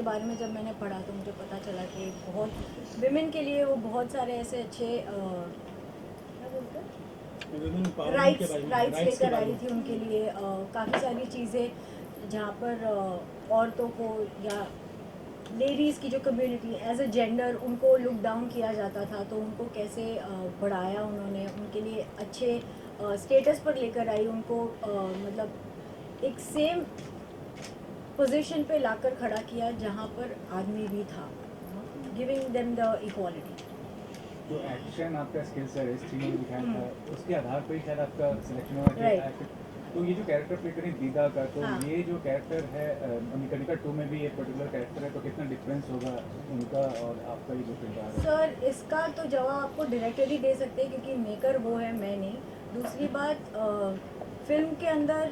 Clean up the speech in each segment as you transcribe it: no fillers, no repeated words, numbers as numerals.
के बारे में जब मैंने पढ़ा तो मुझे पता चला कि बहुत विमेन के लिए वो बहुत सारे ऐसे अच्छे क्या बोलते हैं राइट्स लेकर आई थी उनके लिए। काफ़ी सारी चीज़ें जहाँ पर औरतों को या लेडीज़ की जो कम्युनिटी एज अ जेंडर उनको लुक डाउन किया जाता था, तो उनको कैसे बढ़ाया उन्होंने, उनके लिए अच्छे स्टेटस पर लेकर आई उनको, मतलब एक सेम पोजीशन पे लाकर खड़ा किया जहाँ पर आदमी भी था, गिविंग देम द इक्वालिटी। जो एक्शन आपका स्किल सेट है इस चीज़ में दिखाया था उसके आधार पर ही शायद आपका सिलेक्शन हुआ कि Right. तो ये जो कैरेक्टर प्ले करें दीदा का, तो हाँ। ये जो कैरेक्टर है निकनिका 2 में भी एक पर्टिकुलर कैरेक्टर है, तो कितना डिफरेंस होगा उनका और आपका ये जो किरदार है? सर इसका तो जवाब आपको डायरेक्टर ही दे सकते हैं क्योंकि मेकर वो है, मैं नहीं। दूसरी बात, फिल्म के अंदर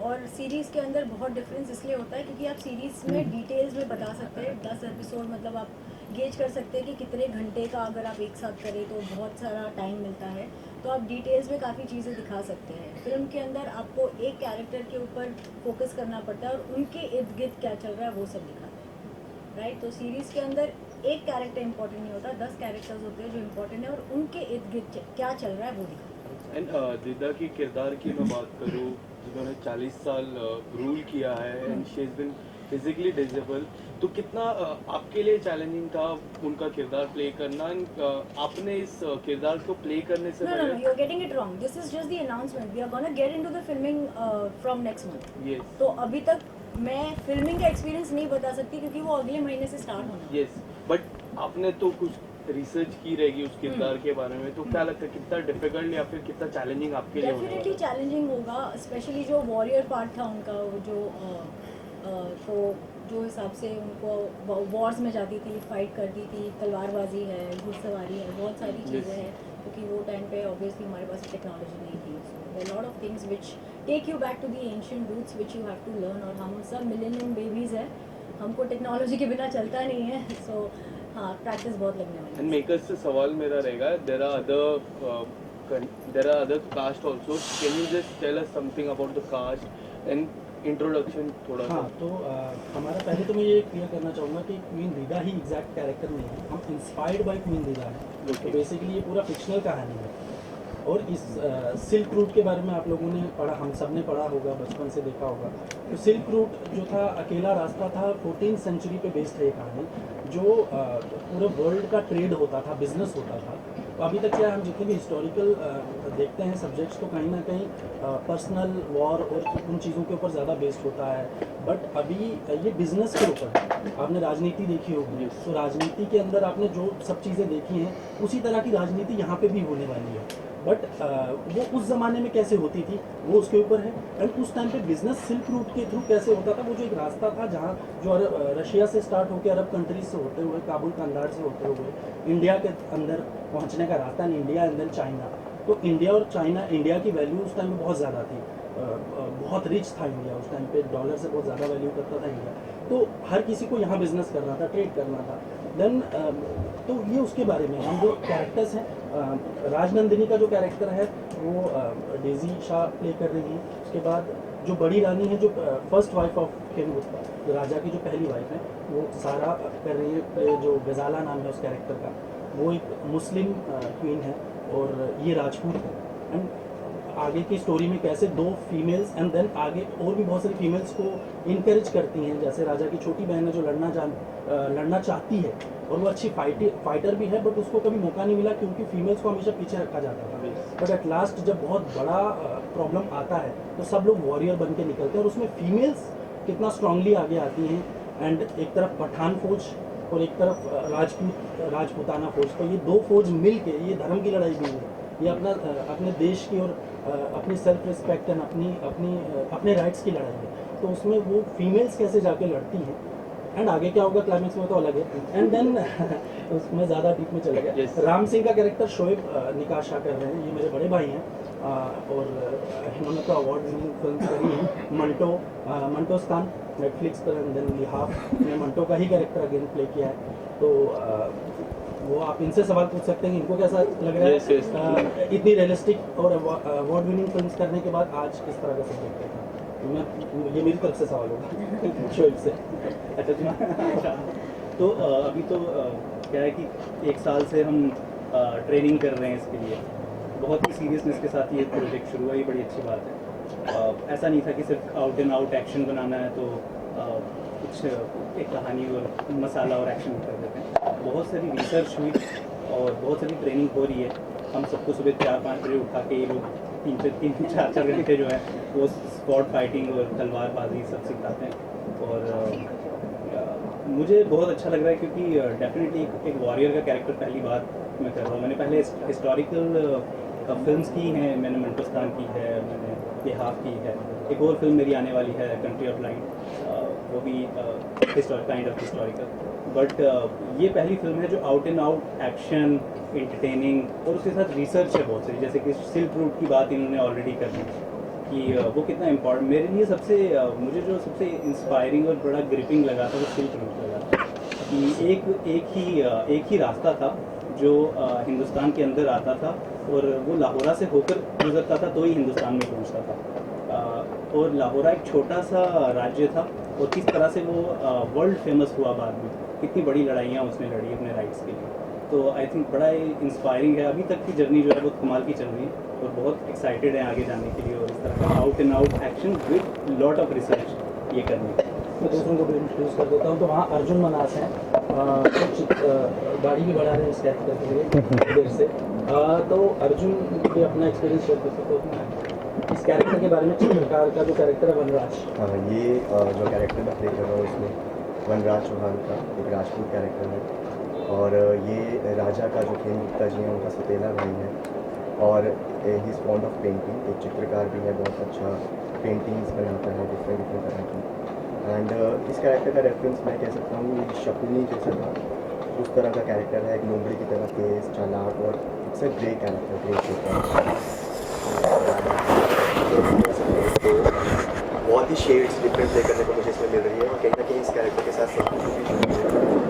और सीरीज़ के अंदर बहुत डिफरेंस इसलिए होता है क्योंकि आप सीरीज़ में डिटेल्स में बता सकते हैं। 10 एपिसोड मतलब आप गेज कर सकते हैं कि कितने घंटे का अगर आप एक साथ करें तो बहुत सारा टाइम मिलता है, तो आप डिटेल्स में काफ़ी चीज़ें दिखा सकते हैं। फिल्म के अंदर आपको एक कैरेक्टर के ऊपर फोकस करना पड़ता है और उनके इर्द गिर्द क्या चल रहा है वो सब दिखाते हैं, राइट। तो सीरीज़ के अंदर एक कैरेक्टर इंपॉर्टेंट नहीं होता, 10 कैरेक्टर्स होते हैं जो इंपॉर्टेंट है और उनके इर्द गिर्द क्या चल रहा है वो दिखाते हैं। एंड दीदा की किरदार की मैं बात करूँ जिन्होंने 40 साल रूल किया है and she is been physically disable, तो कितना आपके लिए चैलेंजिंग था उनका किरदार प्ले करना? आपने इस किरदार को प्ले करने से No, no, no, you're getting it wrong. This is just the announcement. We are gonna get into the filming from next month. Yes तो अभी तक मैं फिल्मिंग का एक्सपीरियंस नहीं बता सकती क्योंकि वो अगले महीने से स्टार्ट होना है। यस, बट आपने तो कुछ रिसर्च की रहेगी उस किरदार के बारे में, तो क्या लगता है कितना डिफिकल्ट या फिर कितना चैलेंजिंग आपके लिए होने डेफिनेटली वाला है? चैलेंजिंग होगा, स्पेशली जो वॉरियर पार्ट था उनका, वो जो तो जो हिसाब से उनको वॉर्स में जाती थी, फाइट करती थी, तलवारबाजी है, घुड़सवारी है, बहुत सारी चीज़ें हैं क्योंकि वो टाइम पे ऑब्वियसली हमारे पास टेक्नोलॉजी नहीं थी। So lot of things which take you back to the ancient roots which you have to learn, और हम सब मिलेनियम बेबीज़ हैं, हमको टेक्नोलॉजी के बिना चलता नहीं है। सो हाँ, प्रैक्टिस बहुत लगने वाली है। एंड मेकर्स से सवाल मेरा रहेगा, there are other cast also, can you just tell us something about the cast and introduction थोड़ा सा? हाँ, तो हमारा पहले तो मैं ये क्लियर करना चाहूँगा कि क्वीन दीदा ही एग्जैक्ट कैरेक्टर नहीं है, हम इंस्पायर्ड बाय क्वीन दीदा है। तो बेसिकली ये पूरा फिक्शनल कहानी है। और इस सिल्क रूट के बारे में आप लोगों ने पढ़ा, हम सब ने पढ़ा होगा, बचपन से देखा होगा। तो सिल्क रूट जो था अकेला रास्ता था, 14th सेंचुरी पे बेस्ड है कहानी, जो पूरे वर्ल्ड का ट्रेड होता था, बिजनेस होता था। तो अभी तक क्या हम जितने भी हिस्टोरिकल देखते हैं सब्जेक्ट्स, तो कहीं ना कहीं पर्सनल वॉर और उन चीज़ों के ऊपर ज़्यादा बेस्ड होता है। बट अभी ये बिजनेस के ऊपर, आपने राजनीति देखी होगी, तो राजनीति के अंदर आपने जो सब चीज़ें देखी हैं उसी तरह की राजनीति यहाँ पे भी होने वाली है। बट वो उस ज़माने में कैसे होती थी वो उसके ऊपर है। एंड उस टाइम पे बिजनेस सिल्क रूट के थ्रू कैसे होता था, वो जो एक रास्ता था जहाँ जो रशिया से स्टार्ट होकर अरब कंट्रीज से होते हुए, काबुल कंदार से होते हुए इंडिया के अंदर पहुँचने का रास्ता, and India and then China. तो इंडिया और चाइना, इंडिया की वैल्यू उस टाइम में बहुत ज़्यादा थी, बहुत रिच था इंडिया उस टाइम पे, डॉलर से बहुत ज़्यादा वैल्यू करता था इंडिया। तो हर किसी को यहाँ बिजनेस करना था, ट्रेड करना था। देन तो ये उसके बारे में हम जो कैरेक्टर्स हैं, राजनंदिनी का जो कैरेक्टर है वो डेजी शाह प्ले कर रही है। उसके बाद जो बड़ी रानी है, जो फर्स्ट वाइफ ऑफ किंग उत्पा, जो राजा की जो पहली वाइफ है, वो सारा कर रही है, जो गजाला नाम है उस कैरेक्टर का। वो एक मुस्लिम क्वीन है और ये राजपूत है। एंड आगे की स्टोरी में कैसे दो फीमेल्स एंड देन आगे और भी बहुत सारी फीमेल्स को इनकरेज करती हैं, जैसे राजा की छोटी बहन है जो लड़ना चाहती है और वो अच्छी फाइटर भी है, बट उसको कभी मौका नहीं मिला क्योंकि फीमेल्स को हमेशा पीछे रखा जाता था। बट एट लास्ट जब बहुत बड़ा प्रॉब्लम आता है तो सब लोग वॉरियर बन के निकलते हैं, और उसमें फीमेल्स कितना स्ट्रांगली आगे आती हैं। एंड एक तरफ पठान फौज और एक तरफ राजपूताना फौज, तो ये दो फौज मिल के, ये धर्म की लड़ाई भी है, ये अपने देश की और अपनी सेल्फ रिस्पेक्ट एंड अपने राइट्स की लड़ाई है। तो उसमें वो फीमेल्स कैसे जाके लड़ती हैं, एंड आगे क्या होगा क्लाइमेक्स में तो अलग है। एंड देन उसमें ज़्यादा डीप में चले गए। राम सिंह का कैरेक्टर शोएब निकाह शाह कर रहे हैं, ये मेरे बड़े भाई हैं, और इन्होंने तो अवार्ड विनिंग फिल्म करी है, मंटोस्तान नेटफ्लिक्स पर, एंड देन लिहाफ ने मंटो का ही कैरेक्टर अगेन प्ले किया है। तो वो आप इनसे सवाल पूछ सकते हैं कि इनको कैसा लग रहा है इतनी रियलिस्टिक और अवार्ड विनिंग फिल्म करने के बाद आज किस तरह का सब्जेक्ट है। तो मैं ये मेरी तरफ से सवाल होगा शोएब से। अच्छा अच्छा। तो अभी तो क्या है कि 1 साल से हम ट्रेनिंग कर रहे हैं इसके लिए, बहुत ही सीरियसनेस के साथ ये प्रोजेक्ट शुरू हुआ, ये बड़ी अच्छी बात है। ऐसा नहीं था कि सिर्फ आउट एंड आउट एक्शन बनाना है तो कुछ एक कहानी और मसाला और एक्शन कर देते हैं। बहुत सारी रिसर्च हुई और बहुत सारी ट्रेनिंग हो रही है। हम सबको सुबह 4-5 बजे उठा के ये लोग 3-4 घंटे जो है वो स्पॉट फाइटिंग और तलवारबाजी सब सिखाते हैं। और मुझे बहुत अच्छा लग रहा है क्योंकि डेफिनेटली एक वॉरियर का कैरेक्टर पहली बार मैं कर रहा हूँ। मैंने पहले हिस्टोरिकल फिल्म्स की हैं, मैंने मंटोस्तान की है, मैंने बिहाफ की है, एक और फिल्म मेरी आने वाली है कंट्री ऑफ लाइट, वो भी काइंड ऑफ हिस्टोरिकल। बट ये पहली फिल्म है जो out and out action, entertaining और उसके साथ रिसर्च है बहुत सारी। जैसे कि सिल्क रूट की बात इन्होंने ऑलरेडी कर दी कि वो कितना इम्पोर्टेंट मेरे लिए मुझे जो सबसे इंस्पायरिंग और बड़ा ग्रिपिंग लगा था वो सिल्क रूट लगा था कि एक ही रास्ता था जो हिंदुस्तान के अंदर आता था और वो लाहौरा से होकर गुजरता था तो ही हिंदुस्तान में पहुंचता था। और लाहौरा एक छोटा सा राज्य था और किस तरह से वो वर्ल्ड फेमस हुआ बाद में, कितनी बड़ी लड़ाइयाँ उसने लड़ी अपने राइट्स के लिए। तो आई थिंक बड़ा इंस्पायरिंग है। अभी तक की जर्नी जो है बहुत कमाल की चल रही है और बहुत एक्साइटेड है आगे जाने के लिए और इस तरह का out and out action with lot of research ये करने की। मैं दूसरों को भी इंट्रोड्यूस कर देता हूँ। तो वहाँ अर्जुन मनास हैं, कुछ गाड़ी भी बढ़ा रहे हैं इस कैरेक्टर के लिए देर से। तो अर्जुन भी अपना एक्सपीरियंस शेयर कर सकते हो इस कैरेक्टर के बारे में। चित्रकार का जो कैरेक्टर है वनराज, ये जो कैरेक्टर मैं प्ले कर रहा हूँ इसमें वनराज चौहान का एक राजपूत कैरेक्टर है और ये राजा का जो खेम गुप्ता जी हैं उनका सौतेला भाई है और he is fond of painting, एक चित्रकार भी है, बहुत अच्छा पेंटिंग्स बनाता है डिफरेंट तरह की। एंड इस कैरेक्टर का रेफरेंस मैं कह सकता हूँ ये शकुनी जैसा था, उस तरह का कैरेक्टर है, एक लोमड़ी की तरह तेज चालाक और it's a grey character, grey बहुत ही शेड्स डिफरेंट प्ले करने को मुझे इसमें मिल रही है और कहीं ना कहीं इस कैरेक्टर के साथ सब कुछ भी शुरू है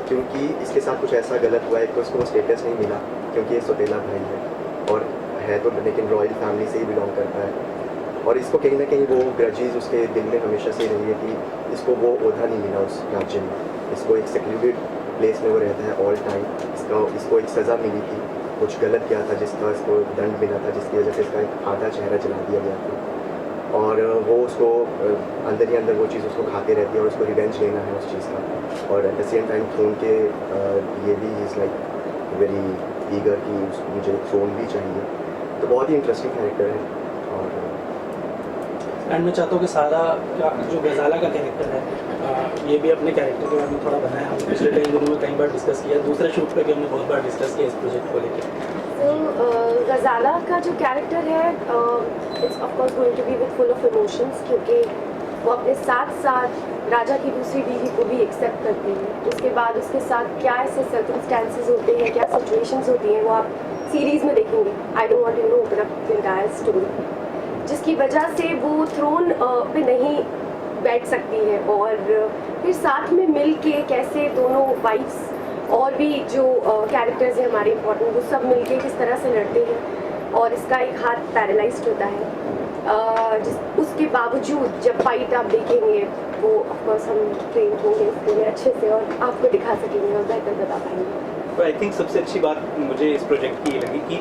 क्योंकि इसके साथ कुछ ऐसा गलत हुआ है कि उसको स्टेटस नहीं मिला क्योंकि ये सौतेला भाई है और है तो लेकिन रॉयल फैमिली से ही बिलोंग करता है और इसको कहीं ना कहीं वो ग्रजेस उसके दिल में हमेशा से रही है कि इसको वो ओहदा नहीं मिला उस राज्य में, इसको एक सेक्लूडेड प्लेस में वो रहता है ऑल टाइम। इसको एक सज़ा मिली थी, कुछ गलत किया था जिसका इसको दंड मिला था, जिसकी वजह से इसका एक आधा चेहरा जला दिया गया था और वो उसको अंदर ही अंदर वो चीज़ उसको खाते रहती है और उसको रिवेंज लेना है उस चीज़ का। और at the same time throne के ये भी इज़ लाइक वेरी ईगर कि मुझे थ्रोन भी चाहिए, तो बहुत ही इंटरेस्टिंग कैरेक्टर है। और एंड मैं चाहता हूँ कि सारा का जो गजाला का कैरेक्टर है ये भी अपने कैरेक्टर के बारे में थोड़ा बनाया। हमने पिछले कई दिनों में कई बार डिस्कस किया, दूसरे शूट पे भी हमने बहुत बार डिस्कस किया इस प्रोजेक्ट को लेकर। तो गजाला का जो कैरेक्टर है it's of course going to be with full of emotions क्योंकि वो अपने साथ साथ राजा की दूसरी बीवी को भी एक्सेप्ट करती है। उसके बाद उसके साथ क्या ऐसे सर्कमस्टेंसेस होते हैं, क्या सिचुएशंस होती हैं वो आप सीरीज़ में देखेंगे। I don't want to open up the entire story, जिसकी वजह से वो थ्रोन पे नहीं बैठ सकती है और फिर साथ में मिल के कैसे दोनों वाइफ्स और भी जो कैरेक्टर्स हैं हमारे इम्पोर्टेंट वो सब मिल के किस तरह से लड़ते हैं और इसका एक हाथ पैरालाइज्ड होता है। उसके बावजूद जब फाइट आप देखेंगे वो ऑफकोर्स हम ट्रेन होंगे इसके लिए अच्छे से और आपको दिखा सकेंगे और बेहतर बता पाएंगे। तो आई थिंक सबसे अच्छी बात मुझे इस प्रोजेक्ट की ये लगी कि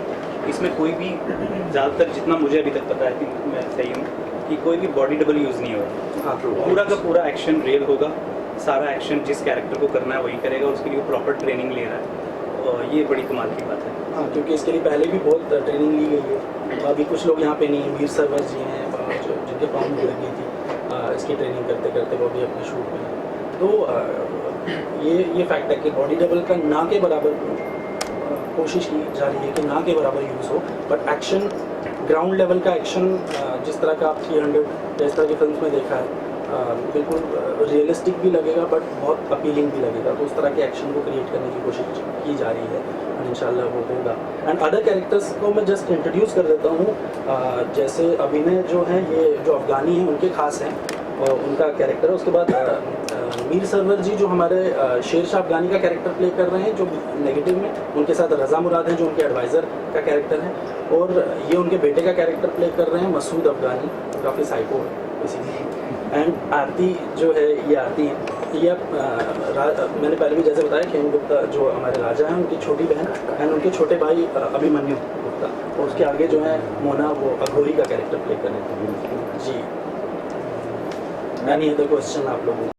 इसमें कोई भी ज़्यादातर जितना मुझे अभी तक पता है कि मैं सही हूँ कि कोई भी बॉडी डबल यूज़ नहीं होगा। पूरा का पूरा एक्शन रियल होगा, सारा एक्शन जिस कैरेक्टर को करना है वही करेगा, उसके लिए प्रॉपर ट्रेनिंग ले रहा है और ये बड़ी कमाल की बात है। हाँ, क्योंकि इसके लिए पहले भी बहुत ट्रेनिंग ली गई है। अभी कुछ लोग यहाँ पे नहीं हैं, वीर सरवर जी हैं जो जिनके पाँव में लगी थी इसकी ट्रेनिंग करते करते, वो भी अपने शूट में। तो ये फैक्ट है कि बॉडी डबल का ना के बराबर कोशिश की जा रही है कि ना के बराबर यूज़ हो, बट एक्शन ग्राउंड लेवल का एक्शन जिस तरह का आप 300 इस तरह की फिल्म में देखा है बिल्कुल रियलिस्टिक भी लगेगा बट बहुत अपीलिंग भी लगेगा। तो उस तरह के एक्शन को क्रिएट करने की कोशिश की जा रही है और इंशाल्लाह वो होगा। एंड अदर कैरेक्टर्स को मैं जस्ट इंट्रोड्यूस कर देता हूँ। जैसे अभिनय जो हैं ये जो अफगानी हैं उनके खास हैं और उनका कैरेक्टर है। उसके बाद मीर सरवर जी जो हमारे शेरशाह अफगानी का कैरेक्टर प्ले कर रहे हैं जो नेगेटिव में, उनके साथ रज़ा मुराद हैं जो उनके एडवाइज़र का कैरेक्टर है और ये उनके बेटे का कैरेक्टर प्ले कर रहे हैं मसूद अफगानी, काफ़ी साइको है इसीलिए। एंड आरती जो है ये आरती ये मैंने पहले भी जैसे बताया कि गुप्ता जो हमारे राजा हैं उनकी छोटी बहन एंड उनके छोटे भाई अभिमन्यु गुप्ता, और उसके आगे जो है मोना वो अघोरी का कैरेक्टर प्ले करें जी। एनी अदर क्वेश्चन आप लोगों